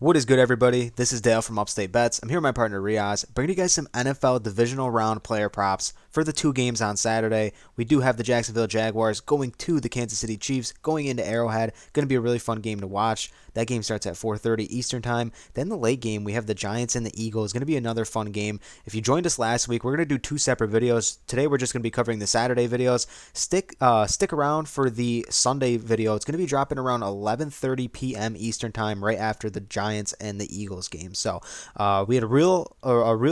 What is good, everybody? This is Dale from Upstate Bets. I'm here with my partner Reoz, bringing you guys some NFL divisional round player props for the two games on Saturday. We do have the Jacksonville Jaguars going to the Kansas City Chiefs, going into Arrowhead. Going to be a really fun game to watch. That game starts at 4:30 Eastern Time. Then the late game, we have the Giants and the Eagles. Going to be another fun game. If you joined us last week, we're going to do two separate videos. Today, we're just going to be covering the Saturday videos. Stick around for the Sunday video. It's going to be dropping around 11:30 p.m. Eastern Time, right after the Giants and the Eagles game. So we had a real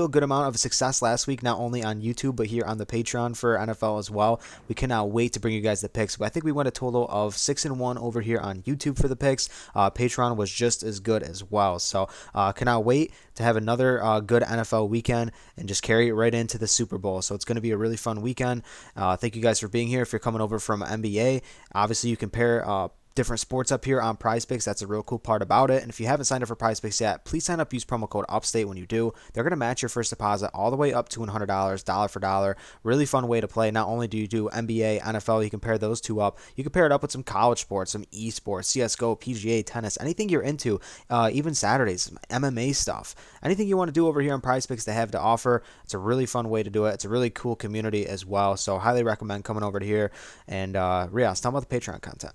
good amount of success last week, not only on YouTube but here on the Patreon for NFL as well. We cannot wait to bring you guys the picks. I think we went a total of 6-1 over here on YouTube for the picks. Patreon was just as good as well. So cannot wait to have another good NFL weekend and just carry it right into the Super Bowl. So it's going to be a really fun weekend. Thank you guys for being here. If you're coming over from NBA, obviously you compare different sports up here on PrizePicks. That's a real cool part about it. And if you haven't signed up for PrizePicks yet, please sign up. Use promo code Upstate when you do. They're going to match your first deposit all the way up to $100, dollar for dollar. Really fun way to play. Not only do you do NBA, NFL, you can pair those two up. You can pair it up with some college sports, some esports, CS:GO, PGA, tennis, anything you're into. Even Saturdays, MMA stuff. Anything you want to do over here on PrizePicks they have to offer. It's a really fun way to do it. It's a really cool community as well. So highly recommend coming over to here. And Riaz, tell me about the Patreon content.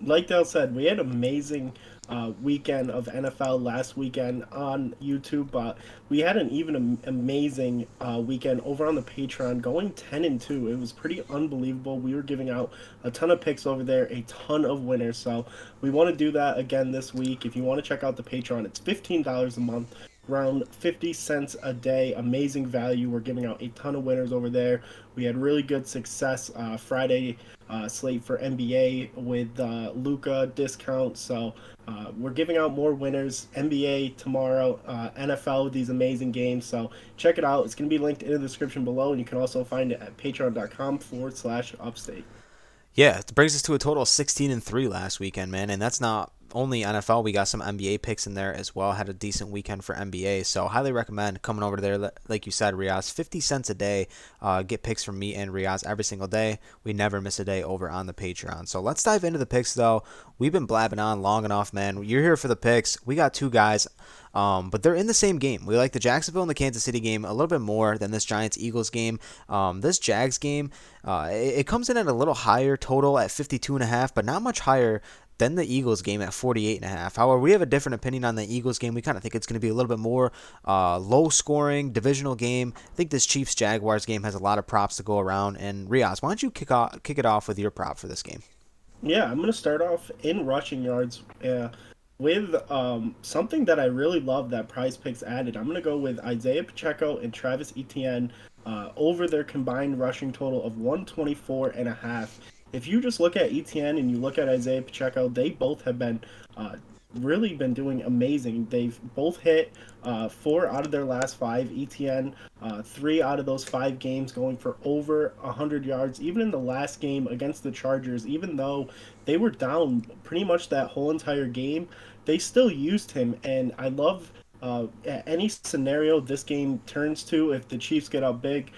Like Dale said, we had an amazing weekend of NFL last weekend on YouTube, but we had an even amazing weekend over on the Patreon, going 10-2. It was pretty unbelievable. We were giving out a ton of picks over there, a ton of winners. So we want to do that again this week. If you want to check out the Patreon, it's $15 a month, around 50 cents a day. Amazing value. We're giving out a ton of winners over there. We had really good success Friday slate for NBA with Luca discount. So we're giving out more winners. NBA tomorrow, NFL, these amazing games. So check it out. It's going to be linked in the description below, and you can also find it at patreon.com/upstate. Yeah, it brings us to a total of 16-3 last weekend, man, and that's not only NFL. We got some NBA picks in there as well. Had a decent weekend for NBA, so highly recommend coming over there. Like you said, Riaz, 50 cents a day. Get picks from me and Riaz every single day. We never miss a day over on the Patreon. So let's dive into the picks, though. We've been blabbing on long enough, man. You're here for the picks. We got two guys. But they're in the same game. We like the Jacksonville and the Kansas City game a little bit more than this Giants-Eagles game. This Jags game, it comes in at a little higher total at 52.5, but not much higher than the Eagles game at 48.5. However, we have a different opinion on the Eagles game. We kind of think it's going to be a little bit more low-scoring, divisional game. I think this Chiefs-Jaguars game has a lot of props to go around. And Riaz, why don't you kick it off with your prop for this game? Yeah, I'm going to start off in rushing yards. With something that I really love that Prize Picks added. I'm going to go with Isaiah Pacheco and Travis Etienne over their combined rushing total of 124 and a half. If you just look at Etienne and you look at Isaiah Pacheco, they both have been really been doing amazing. They've both hit 4 out of their last 5. Etienne, 3 out of those 5 games going for over 100 yards. Even in the last game against the Chargers, even though they were down pretty much that whole entire game, they still used him. And I love any scenario this game turns to, if the Chiefs get up big,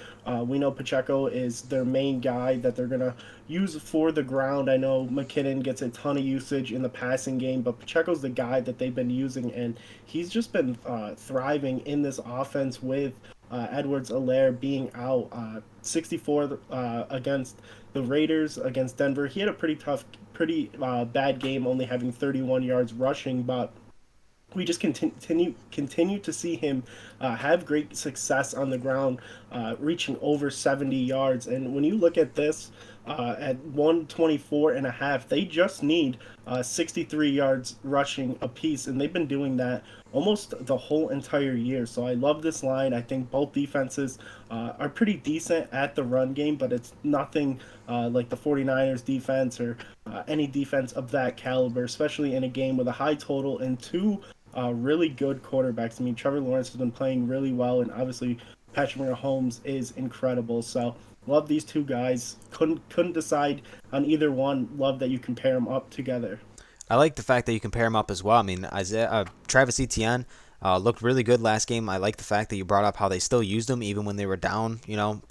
we know Pacheco is their main guy that they're going to use for the ground. I know McKinnon gets a ton of usage in the passing game, but Pacheco's the guy that they've been using, and he's just been thriving in this offense with Edwards-Helaire being out. 64 against the Raiders, against Denver. He had a pretty bad game, only having 31 yards rushing, but we just continue to see him have great success on the ground, reaching over 70 yards. And when you look at this at 124 and a half, they just need 63 yards rushing apiece, and they've been doing that almost the whole entire year. So I love this line. I think both defenses are pretty decent at the run game, but it's nothing like the 49ers defense or any defense of that caliber, especially in a game with a high total and two really good quarterbacks. I mean, Trevor Lawrence has been playing really well, and obviously Patrick Mahomes is incredible. So love these two guys. Couldn't decide on either one. Love that you can pair them up together. I like the fact that you can pair him up as well. I mean, Travis Etienne, Looked really good last game. I like the fact that you brought up how they still used him even when they were down,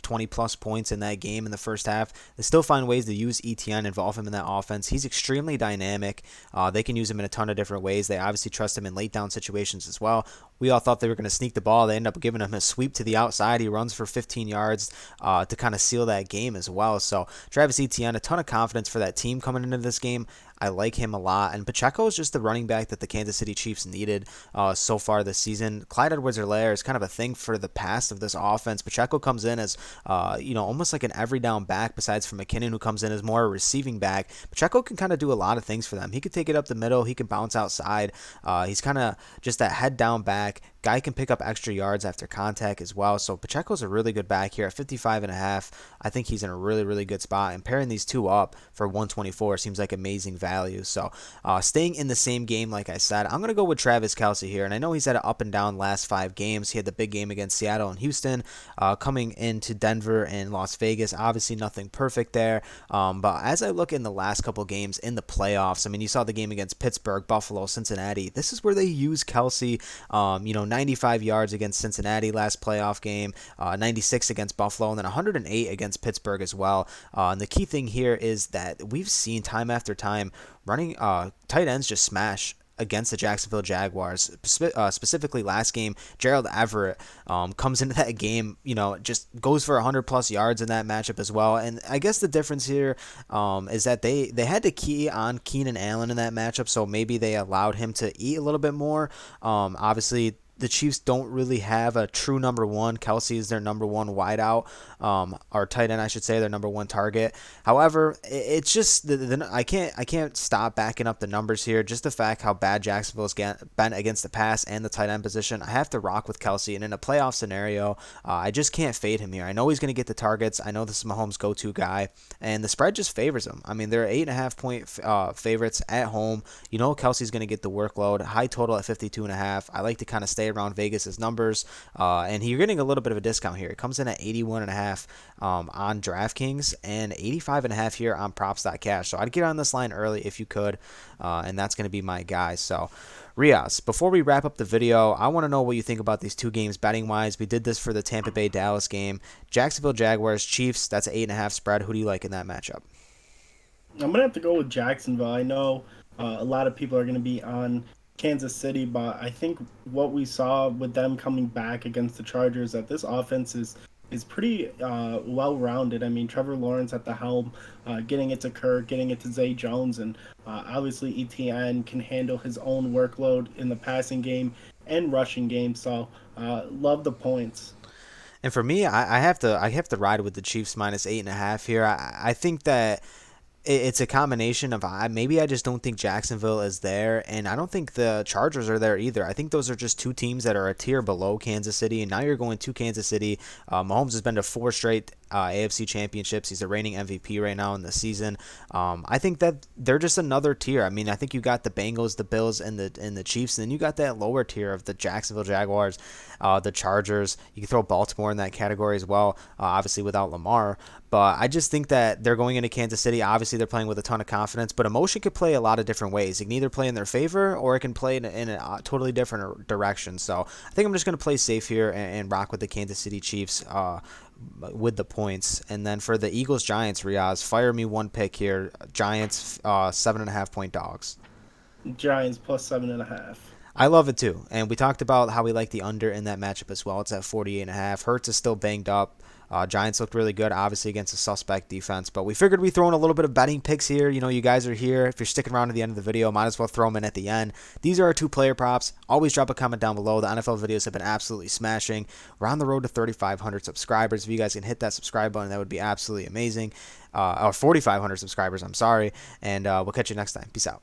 20 plus points in that game in the first half. They still find ways to use ETN, involve him in that offense. He's extremely dynamic. They can use him in a ton of different ways. They obviously trust him in late down situations as well. We all thought they were going to sneak the ball. They end up giving him a sweep to the outside. He runs for 15 yards to kind of seal that game as well. So Travis Etienne, a ton of confidence for that team coming into this game. I like him a lot. And Pacheco is just the running back that the Kansas City Chiefs needed so far this season. Clyde Edwards-Helaire is kind of a thing for the past of this offense. Pacheco comes in as, almost like an every down back besides for McKinnon, who comes in as more a receiving back. Pacheco can kind of do a lot of things for them. He could take it up the middle. He can bounce outside. He's kind of just that head down back. Guy can pick up extra yards after contact as well. So Pacheco's a really good back here at 55.5. I think he's in a really, really good spot. And pairing these two up for 124 seems like amazing value. So staying in the same game, like I said, I'm going to go with Travis Kelce here. And I know he's had an up and down last 5 games. He had the big game against Seattle and Houston, coming into Denver and Las Vegas. Obviously nothing perfect there. But as I look in the last couple games in the playoffs, I mean, you saw the game against Pittsburgh, Buffalo, Cincinnati. This is where they use Kelce, 95 yards against Cincinnati last playoff game, 96 against Buffalo, and then 108 against Pittsburgh as well. And the key thing here is that we've seen time after time running tight ends just smash against the Jacksonville Jaguars. Specifically last game, Gerald Everett comes into that game, just goes for 100 plus yards in that matchup as well. And I guess the difference here is that they had to key on Keenan Allen in that matchup, so maybe they allowed him to eat a little bit more. Obviously, the Chiefs don't really have a true number one. Kelce is their number one wideout, or tight end, I should say, their number one target. However, it's just I can't stop backing up the numbers here. Just the fact how bad Jacksonville's been against the pass and the tight end position, I have to rock with Kelce. And in a playoff scenario, I just can't fade him here. I know he's going to get the targets. I know this is Mahomes' go-to guy, and the spread just favors him. I mean, they're 8.5 point favorites at home. Kelce's going to get the workload. High total at 52.5. I like to kind of stay around Vegas's numbers, and you're getting a little bit of a discount here. It comes in at 81.5 on DraftKings and 85.5 here on props.cash. So I'd get on this line early if you could, and that's going to be my guy. So Reoz, before we wrap up the video, I want to know what you think about these two games betting wise. We did this for the Tampa Bay Dallas game. Jacksonville Jaguars Chiefs, that's an 8.5 spread. Who do you like in that matchup? I'm gonna have to go with Jacksonville. I know a lot of people are gonna be on Kansas City, but I think what we saw with them coming back against the Chargers, that this offense is pretty well-rounded. I mean, Trevor Lawrence at the helm, getting it to Kirk, getting it to Zay Jones, and obviously ETN can handle his own workload in the passing game and rushing game. So love the points. And for me, I have to ride with the Chiefs minus 8.5 here. I think that it's a combination of maybe I just don't think Jacksonville is there, and I don't think the Chargers are there either. I think those are just two teams that are a tier below Kansas City, and now you're going to Kansas City. Mahomes has been to 4 straight AFC championships. He's the reigning MVP right now in the season. I think that they're just another tier. I mean, I think you got the Bengals, the Bills, and the Chiefs, and then you got that lower tier of the Jacksonville Jaguars, the Chargers. You can throw Baltimore in that category as well, obviously without Lamar. But I just think that they're going into Kansas City. Obviously, they're playing with a ton of confidence, but emotion could play a lot of different ways. It can either play in their favor or it can play in a totally different direction. So I think I'm just going to play safe here and rock with the Kansas City Chiefs with the points. And then for the Eagles-Giants, Reoz, fire me one pick here. Giants, 7.5 point dogs. Giants plus 7.5. I love it too. And we talked about how we like the under in that matchup as well. It's at 48.5. Hurts is still banged up. Giants looked really good, obviously, against a suspect defense. But we figured we'd throw in a little bit of betting picks here. You guys are here. If you're sticking around to the end of the video, might as well throw them in at the end. These are our 2 player props. Always drop a comment down below. The NFL videos have been absolutely smashing. We're on the road to 3,500 subscribers. If you guys can hit that subscribe button, that would be absolutely amazing. Or 4,500 subscribers, I'm sorry. And we'll catch you next time. Peace out.